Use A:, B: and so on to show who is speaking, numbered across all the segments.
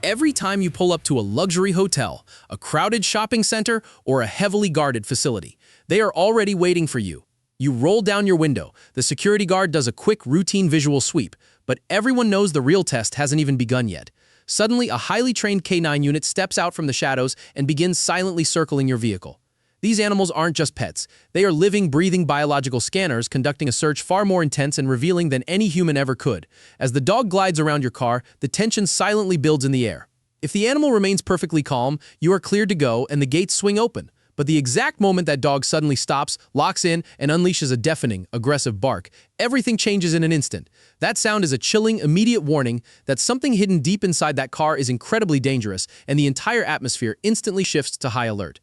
A: Every time you pull up to a luxury hotel, a crowded shopping center, or a heavily guarded facility, they are already waiting for you. You roll down your window, the security guard does a quick routine visual sweep, but everyone knows the real test hasn't even begun yet. Suddenly, a highly trained K9 unit steps out from the shadows and begins silently circling your vehicle. These animals aren't just pets. They are living, breathing biological scanners conducting a search far more intense and revealing than any human ever could. As the dog glides around your car, the tension silently builds in the air. If the animal remains perfectly calm, you are cleared to go and the gates swing open. But the exact moment that dog suddenly stops, locks in, and unleashes a deafening, aggressive bark, everything changes in an instant. That sound is a chilling, immediate warning that something hidden deep inside that car is incredibly dangerous, and the entire atmosphere instantly shifts to high alert.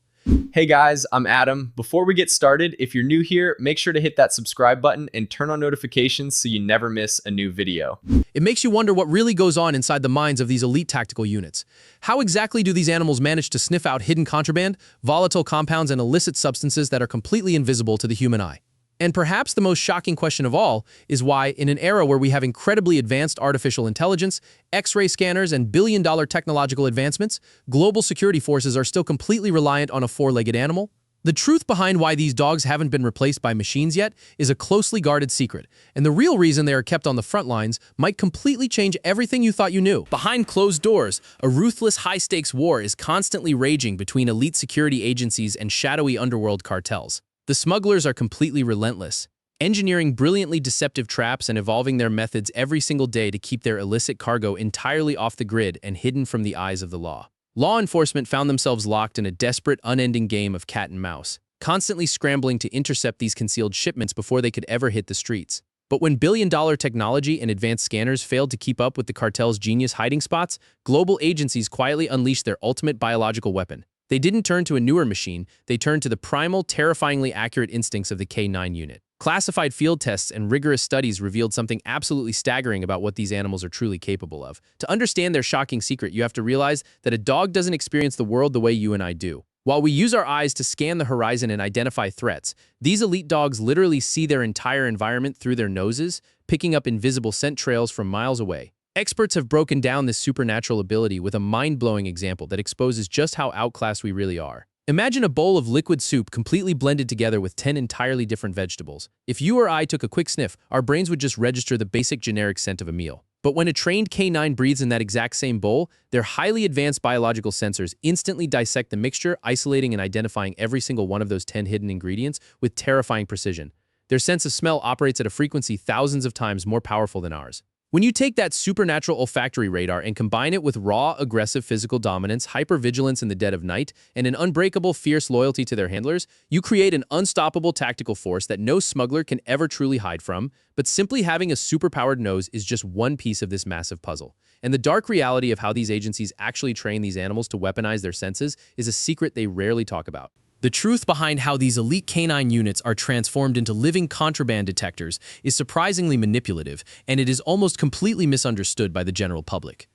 B: Hey guys, I'm Adam. Before we get started, if you're new here, make sure to hit that subscribe button and turn on notifications so you never miss a new video.
A: It makes you wonder what really goes on inside the minds of these elite tactical units. How exactly do these animals manage to sniff out hidden contraband, volatile compounds, and illicit substances that are completely invisible to the human eye? And perhaps the most shocking question of all is why, in an era where we have incredibly advanced artificial intelligence, X-ray scanners, and billion-dollar technological advancements, global security forces are still completely reliant on a four-legged animal? The truth behind why these dogs haven't been replaced by machines yet is a closely guarded secret, and the real reason they are kept on the front lines might completely change everything you thought you knew. Behind closed doors, a ruthless high-stakes war is constantly raging between elite security agencies and shadowy underworld cartels. The smugglers are completely relentless, engineering brilliantly deceptive traps and evolving their methods every single day to keep their illicit cargo entirely off the grid and hidden from the eyes of the law. Law enforcement found themselves locked in a desperate, unending game of cat and mouse, constantly scrambling to intercept these concealed shipments before they could ever hit the streets. But when billion-dollar technology and advanced scanners failed to keep up with the cartel's genius hiding spots, global agencies quietly unleashed their ultimate biological weapon. They didn't turn to a newer machine, they turned to the primal, terrifyingly accurate instincts of the K9 unit. Classified field tests and rigorous studies revealed something absolutely staggering about what these animals are truly capable of. To understand their shocking secret, you have to realize that a dog doesn't experience the world the way you and I do. While we use our eyes to scan the horizon and identify threats, these elite dogs literally see their entire environment through their noses, picking up invisible scent trails from miles away. Experts have broken down this supernatural ability with a mind-blowing example that exposes just how outclassed we really are. Imagine a bowl of liquid soup completely blended together with 10 entirely different vegetables. If you or I took a quick sniff, our brains would just register the basic generic scent of a meal. But when a trained K9 breathes in that exact same bowl, their highly advanced biological sensors instantly dissect the mixture, isolating and identifying every single one of those 10 hidden ingredients with terrifying precision. Their sense of smell operates at a frequency thousands of times more powerful than ours. When you take that supernatural olfactory radar and combine it with raw, aggressive physical dominance, hypervigilance in the dead of night, and an unbreakable, fierce loyalty to their handlers, you create an unstoppable tactical force that no smuggler can ever truly hide from. But simply having a superpowered nose is just one piece of this massive puzzle. And the dark reality of how these agencies actually train these animals to weaponize their senses is a secret they rarely talk about. The truth behind how these elite K9 units are transformed into living contraband detectors is surprisingly manipulative, and it is almost completely misunderstood by the general public.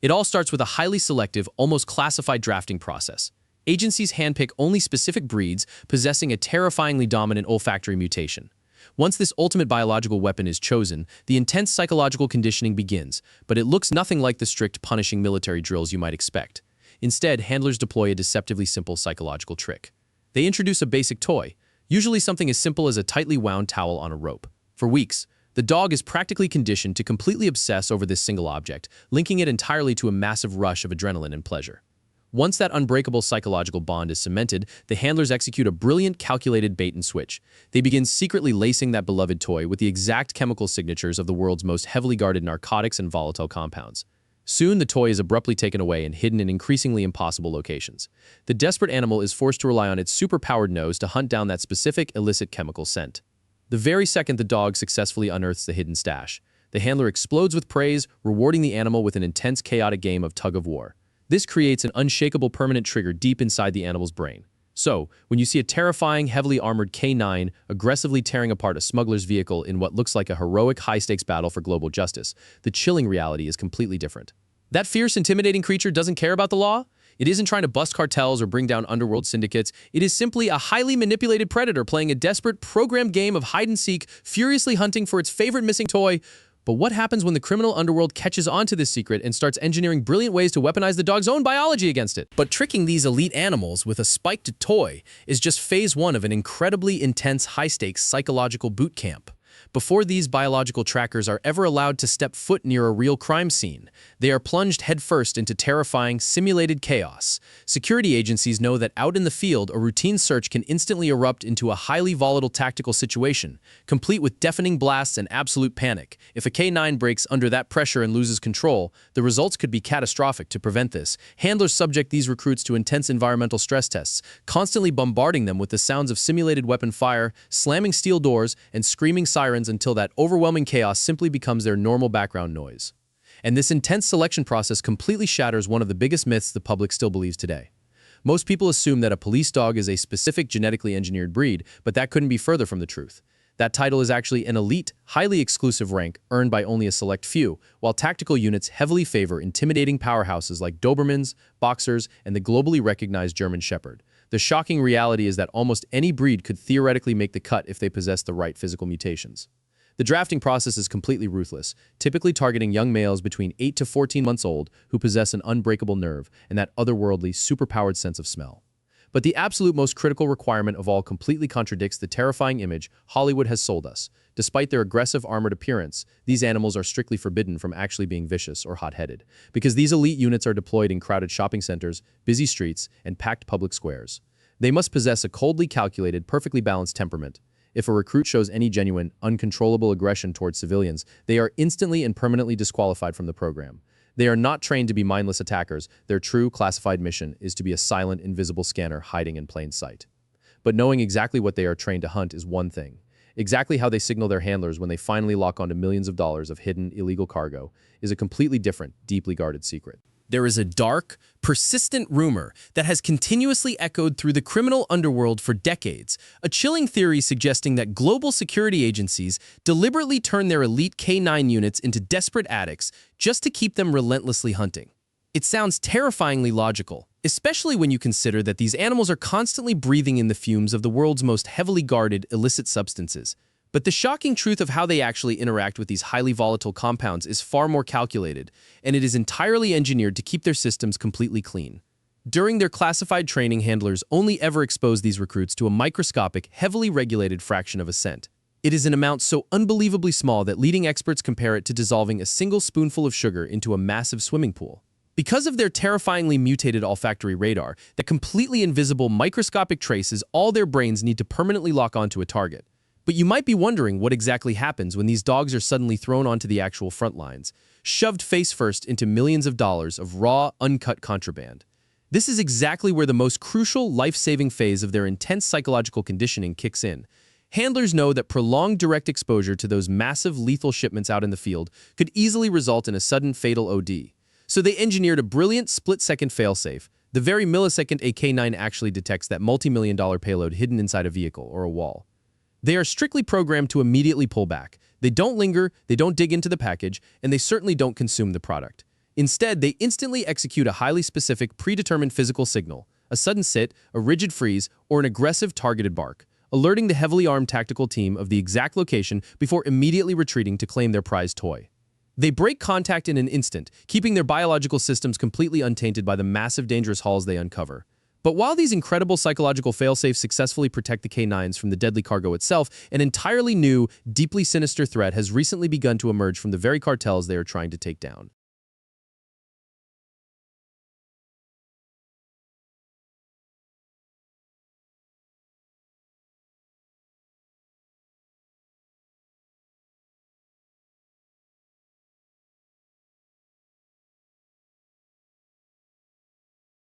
A: It all starts with a highly selective, almost classified drafting process. Agencies handpick only specific breeds possessing a terrifyingly dominant olfactory mutation. Once this ultimate biological weapon is chosen, the intense psychological conditioning begins, but it looks nothing like the strict, punishing military drills you might expect. Instead, handlers deploy a deceptively simple psychological trick. They introduce a basic toy, usually something as simple as a tightly wound towel on a rope. For weeks, the dog is practically conditioned to completely obsess over this single object, linking it entirely to a massive rush of adrenaline and pleasure. Once that unbreakable psychological bond is cemented, the handlers execute a brilliant, calculated bait and switch. They begin secretly lacing that beloved toy with the exact chemical signatures of the world's most heavily guarded narcotics and volatile compounds. Soon, the toy is abruptly taken away and hidden in increasingly impossible locations. The desperate animal is forced to rely on its superpowered nose to hunt down that specific illicit chemical scent. The very second the dog successfully unearths the hidden stash, the handler explodes with praise, rewarding the animal with an intense, chaotic game of tug-of-war. This creates an unshakable permanent trigger deep inside the animal's brain. So, when you see a terrifying, heavily armored K9 aggressively tearing apart a smuggler's vehicle in what looks like a heroic, high-stakes battle for global justice, the chilling reality is completely different. That fierce, intimidating creature doesn't care about the law. It isn't trying to bust cartels or bring down underworld syndicates. It is simply a highly manipulated predator playing a desperate, programmed game of hide-and-seek, furiously hunting for its favorite missing toy But what happens when the criminal underworld catches on to this secret and starts engineering brilliant ways to weaponize the dog's own biology against it? But tricking these elite animals with a spiked toy is just phase one of an incredibly intense, high-stakes psychological boot camp. Before these biological trackers are ever allowed to step foot near a real crime scene, they are plunged headfirst into terrifying, simulated chaos. Security agencies know that out in the field, a routine search can instantly erupt into a highly volatile tactical situation, complete with deafening blasts and absolute panic. If a K9 breaks under that pressure and loses control, the results could be catastrophic. To prevent this, handlers subject these recruits to intense environmental stress tests, constantly bombarding them with the sounds of simulated weapon fire, slamming steel doors, and screaming sirens until that overwhelming chaos simply becomes their normal background noise. And this intense selection process completely shatters one of the biggest myths the public still believes today. Most people assume that a police dog is a specific genetically engineered breed, but that couldn't be further from the truth. That title is actually an elite, highly exclusive rank earned by only a select few, while tactical units heavily favor intimidating powerhouses like Dobermans, Boxers, and the globally recognized German Shepherd. The shocking reality is that almost any breed could theoretically make the cut if they possess the right physical mutations. The drafting process is completely ruthless, typically targeting young males between 8 to 14 months old who possess an unbreakable nerve and that otherworldly, superpowered sense of smell. But the absolute most critical requirement of all completely contradicts the terrifying image Hollywood has sold us. Despite their aggressive armored appearance, these animals are strictly forbidden from actually being vicious or hot-headed, because these elite units are deployed in crowded shopping centers, busy streets, and packed public squares. They must possess a coldly calculated, perfectly balanced temperament. If a recruit shows any genuine, uncontrollable aggression towards civilians, they are instantly and permanently disqualified from the program. They are not trained to be mindless attackers. Their true classified mission is to be a silent, invisible scanner hiding in plain sight. But knowing exactly what they are trained to hunt is one thing. Exactly how they signal their handlers when they finally lock onto millions of dollars of hidden, illegal cargo is a completely different, deeply guarded secret. There is a dark, persistent rumor that has continuously echoed through the criminal underworld for decades, a chilling theory suggesting that global security agencies deliberately turn their elite K9 units into desperate addicts just to keep them relentlessly hunting. It sounds terrifyingly logical, especially when you consider that these animals are constantly breathing in the fumes of the world's most heavily guarded illicit substances. But the shocking truth of how they actually interact with these highly volatile compounds is far more calculated, and it is entirely engineered to keep their systems completely clean. During their classified training, handlers only ever expose these recruits to a microscopic, heavily regulated fraction of a cent. It is an amount so unbelievably small that leading experts compare it to dissolving a single spoonful of sugar into a massive swimming pool. Because of their terrifyingly mutated olfactory radar, that completely invisible microscopic trace is all their brains need to permanently lock onto a target. But you might be wondering what exactly happens when these dogs are suddenly thrown onto the actual front lines, shoved face first into millions of dollars of raw, uncut contraband. This is exactly where the most crucial, life-saving phase of their intense psychological conditioning kicks in. Handlers know that prolonged direct exposure to those massive, lethal shipments out in the field could easily result in a sudden, fatal OD. So they engineered a brilliant split-second failsafe, the very millisecond a K9 actually detects that multi-million-dollar payload hidden inside a vehicle or a wall. They are strictly programmed to immediately pull back. They don't linger, they don't dig into the package, and they certainly don't consume the product. Instead, they instantly execute a highly specific, predetermined physical signal, a sudden sit, a rigid freeze, or an aggressive targeted bark, alerting the heavily armed tactical team of the exact location before immediately retreating to claim their prized toy. They break contact in an instant, keeping their biological systems completely untainted by the massive dangerous hauls they uncover. But while these incredible psychological failsafes successfully protect the K9s from the deadly cargo itself, an entirely new, deeply sinister threat has recently begun to emerge from the very cartels they are trying to take down.